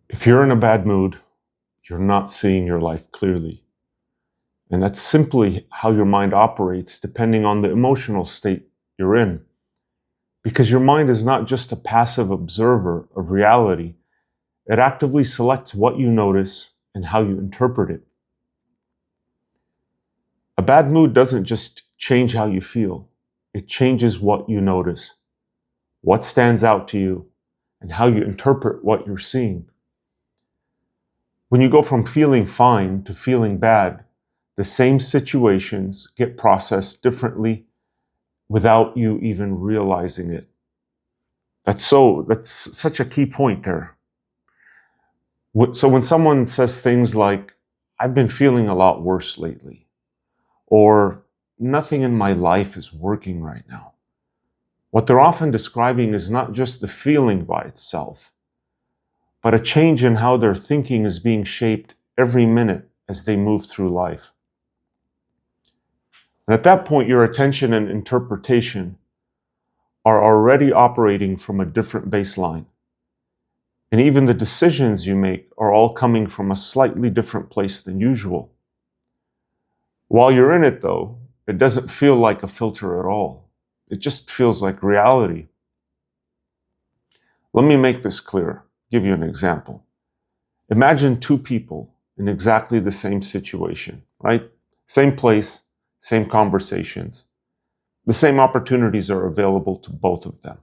If you're in a bad mood, you're not seeing your life clearly. And that's simply how your mind operates depending on the emotional state you're in. Because your mind is not just a passive observer of reality, it actively selects what you notice and how you interpret it. A bad mood doesn't just change how you feel, it changes what you notice, what stands out to you, and how you interpret what you're seeing. When you go from feeling fine to feeling bad, the same situations get processed differently without you even realizing it. That's such a key point there. So when someone says things like, I've been feeling a lot worse lately, or nothing in my life is working right now, what they're often describing is not just the feeling by itself, but a change in how their thinking is being shaped every minute as they move through life. And at that point, your attention and interpretation are already operating from a different baseline. And even the decisions you make are all coming from a slightly different place than usual. While you're in it, though, it doesn't feel like a filter at all. It just feels like reality. Let me make this clear, give you an example. Imagine two people in exactly the same situation, right? Same place, same conversations. The same opportunities are available to both of them.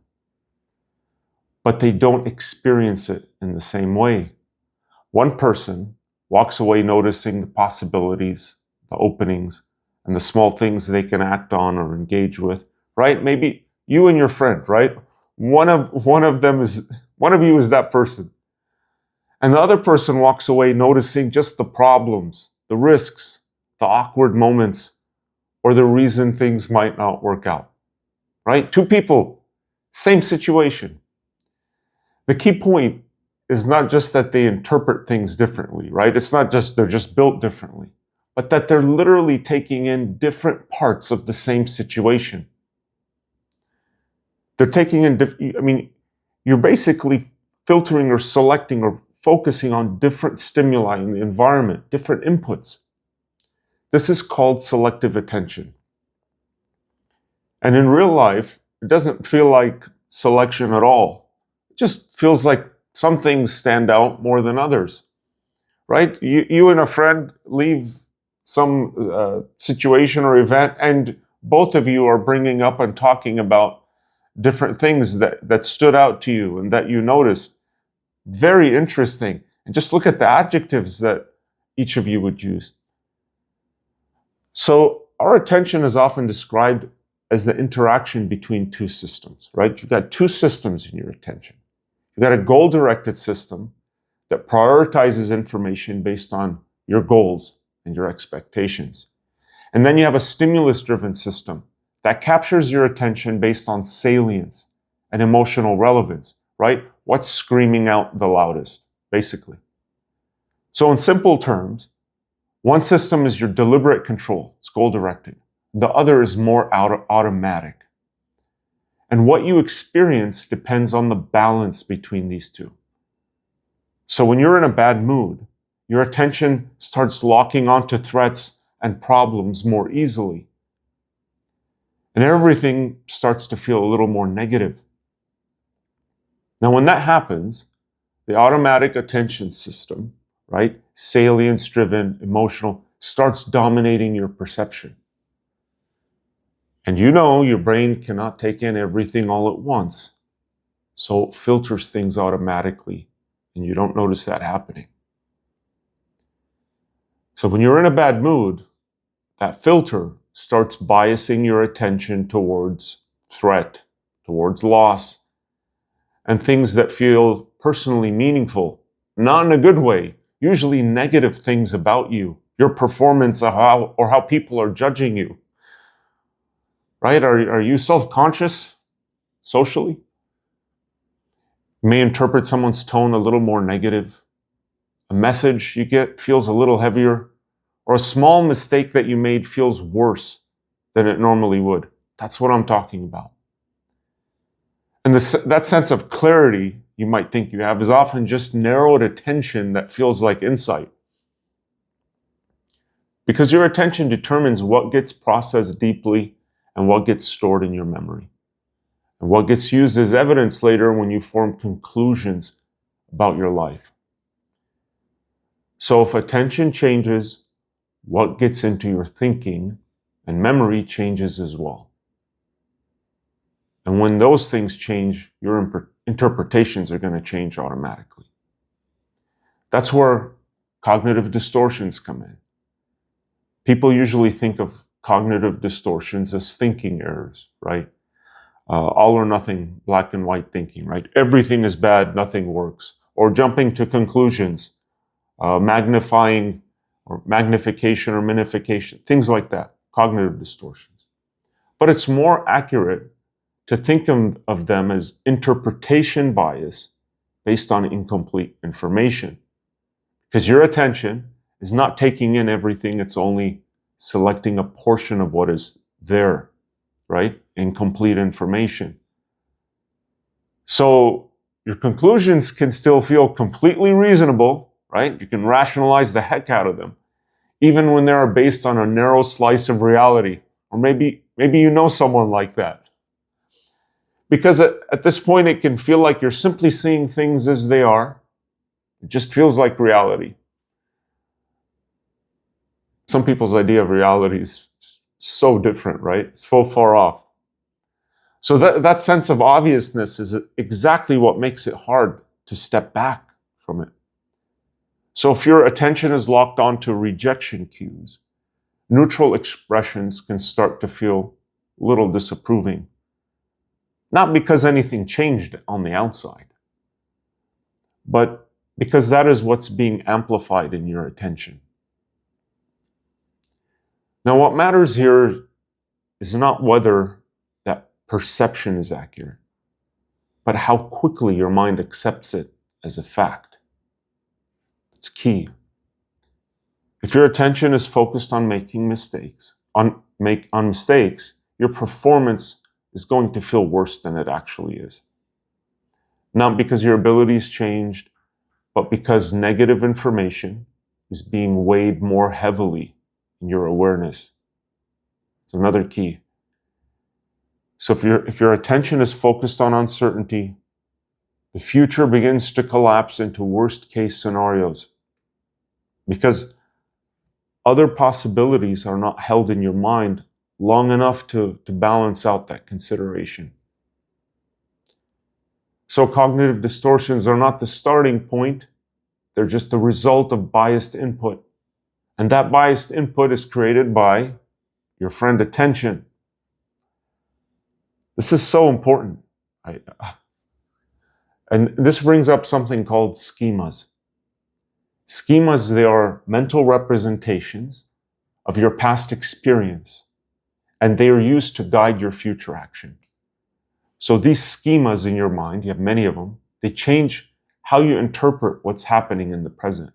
But they don't experience it in the same way. One person walks away noticing the possibilities, the openings, and the small things they can act on or engage with, right? Maybe you and your friend, right? One of you is that person. And the other person walks away noticing just the problems, the risks, the awkward moments, or the reason things might not work out, right? Two people, same situation. The key point is not just that they interpret things differently, right? It's not just they're just built differently, but that they're literally taking in different parts of the same situation. They're taking in, you're basically filtering or selecting or focusing on different stimuli in the environment, different inputs. This is called selective attention. And in real life, it doesn't feel like selection at all. It just feels like some things stand out more than others, right? You and a friend leave some situation or event, and both of you are bringing up and talking about different things that stood out to you and that you noticed. Very interesting. And just look at the adjectives that each of you would use. So our attention is often described as the interaction between two systems, right? You've got two systems in your attention. You've got a goal-directed system that prioritizes information based on your goals and your expectations. And then you have a stimulus-driven system that captures your attention based on salience and emotional relevance, right? What's screaming out the loudest, basically. So in simple terms, one system is your deliberate control, it's goal-directed. The other is more automatic. And what you experience depends on the balance between these two. So when you're in a bad mood, your attention starts locking onto threats and problems more easily. And everything starts to feel a little more negative. Now, when that happens, the automatic attention system, right, salience-driven, emotional, starts dominating your perception. And you know your brain cannot take in everything all at once, so it filters things automatically, and you don't notice that happening. So when you're in a bad mood, that filter starts biasing your attention towards threat, towards loss, and things that feel personally meaningful, not in a good way, usually negative things about you, your performance, or how people are judging you. Right? Are you self-conscious socially? You may interpret someone's tone a little more negative. A message you get feels a little heavier, or a small mistake that you made feels worse than it normally would. That's what I'm talking about. And that sense of clarity you might think you have is often just narrowed attention that feels like insight. Because your attention determines what gets processed deeply and what gets stored in your memory, and what gets used as evidence later when you form conclusions about your life. So if attention changes, what gets into your thinking and memory changes as well. And when those things change, your interpretations are going to change automatically. That's where cognitive distortions come in. People usually think of cognitive distortions as thinking errors, right? All or nothing, black and white thinking, right? Everything is bad, nothing works. Or jumping to conclusions, magnifying or magnification or minification, things like that, cognitive distortions. But it's more accurate to think of them as interpretation bias based on incomplete information. Because your attention is not taking in everything, it's only selecting a portion of what is there, right? Incomplete information. So your conclusions can still feel completely reasonable, right? You can rationalize the heck out of them, even when they are based on a narrow slice of reality. Or maybe you know someone like that. Because at this point, it can feel like you're simply seeing things as they are. It just feels like reality. Some people's idea of reality is just so different, right? It's so far off. So that sense of obviousness is exactly what makes it hard to step back from it. So if your attention is locked onto rejection cues, neutral expressions can start to feel a little disapproving. Not because anything changed on the outside, but because that is what's being amplified in your attention. Now, what matters here is not whether that perception is accurate, but how quickly your mind accepts it as a fact. It's key. If your attention is focused on making mistakes, on mistakes, your performance is going to feel worse than it actually is. Not because your abilities changed, but because negative information is being weighed more heavily in your awareness. It's another key. So if your attention is focused on uncertainty, the future begins to collapse into worst case scenarios because other possibilities are not held in your mind long enough to balance out that consideration. So cognitive distortions are not the starting point, they're just the result of biased input. And that biased input is created by your friend attention. This is so important. And this brings up something called schemas. Schemas, they are mental representations of your past experience, and they are used to guide your future action. So these schemas in your mind, you have many of them, they change how you interpret what's happening in the present.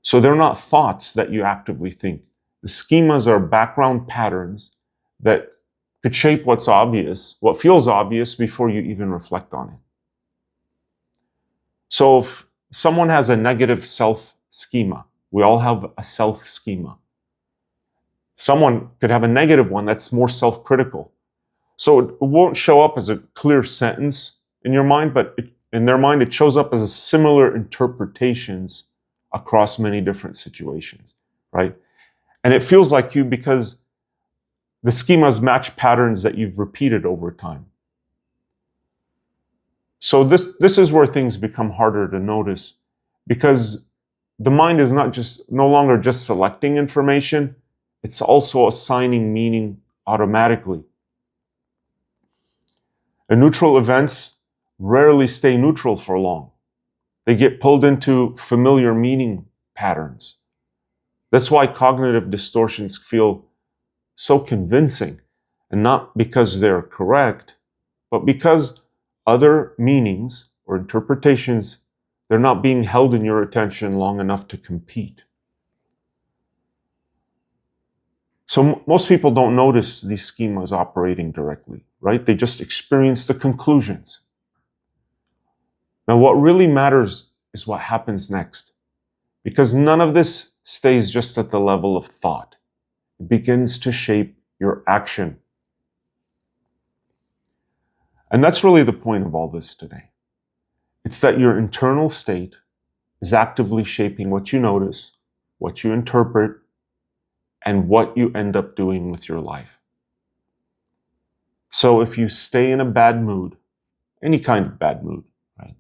So they're not thoughts that you actively think. The schemas are background patterns that could shape what's obvious, what feels obvious before you even reflect on it. So if someone has a negative self schema, we all have a self schema. Someone could have a negative one that's more self-critical. So it won't show up as a clear sentence in your mind, but in their mind, it shows up as similar interpretations across many different situations, right? And it feels like you because the schemas match patterns that you've repeated over time. So this is where things become harder to notice because the mind is no longer just selecting information, it's also assigning meaning automatically. And neutral events rarely stay neutral for long. They get pulled into familiar meaning patterns. That's why cognitive distortions feel so convincing, and not because they're correct, but because other meanings or interpretations, they're not being held in your attention long enough to compete. So most people don't notice these schemas operating directly, right? They just experience the conclusions. Now, what really matters is what happens next, because none of this stays just at the level of thought. It begins to shape your action. And that's really the point of all this today. It's that your internal state is actively shaping what you notice, what you interpret, and what you end up doing with your life. So if you stay in a bad mood, any kind of bad mood, right?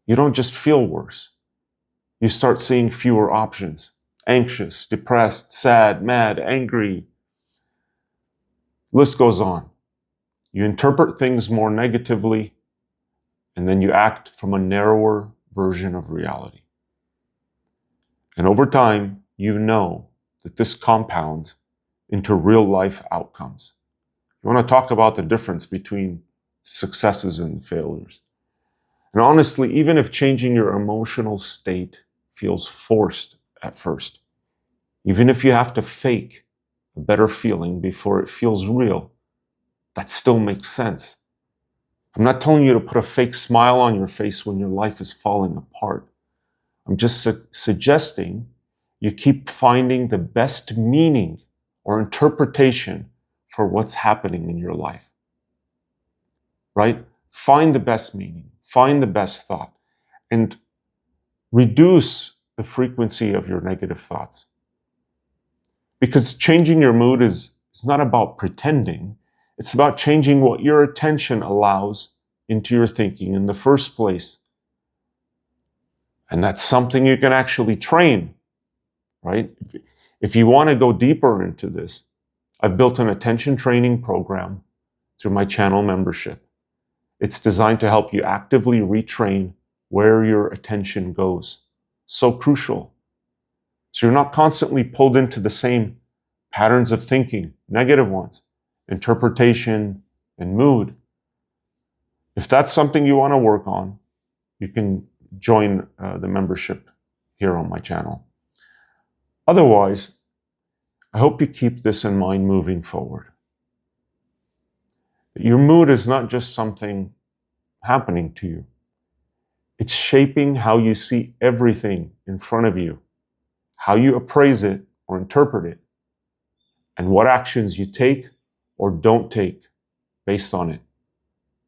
You don't just feel worse. You start seeing fewer options. Anxious, depressed, sad, mad, angry. List goes on. You interpret things more negatively, and then you act from a narrower version of reality. And over time, you know that this compounds into real life outcomes. You want to talk about the difference between successes and failures. And honestly, even if changing your emotional state feels forced at first, even if you have to fake a better feeling before it feels real, that still makes sense. I'm not telling you to put a fake smile on your face when your life is falling apart. I'm just suggesting you keep finding the best meaning or interpretation for what's happening in your life. Right? Find the best meaning, find the best thought, and reduce the frequency of your negative thoughts. Because changing your mood is not about pretending, it's about changing what your attention allows into your thinking in the first place. And that's something you can actually train, right? If you want to go deeper into this, I've built an attention training program through my channel membership. It's designed to help you actively retrain where your attention goes. So crucial. So you're not constantly pulled into the same patterns of thinking, negative ones, interpretation, and mood. If that's something you want to work on, you can join the membership here on my channel. Otherwise, I hope you keep this in mind moving forward. Your mood is not just something happening to you. It's shaping how you see everything in front of you, how you appraise it or interpret it, and what actions you take or don't take based on it.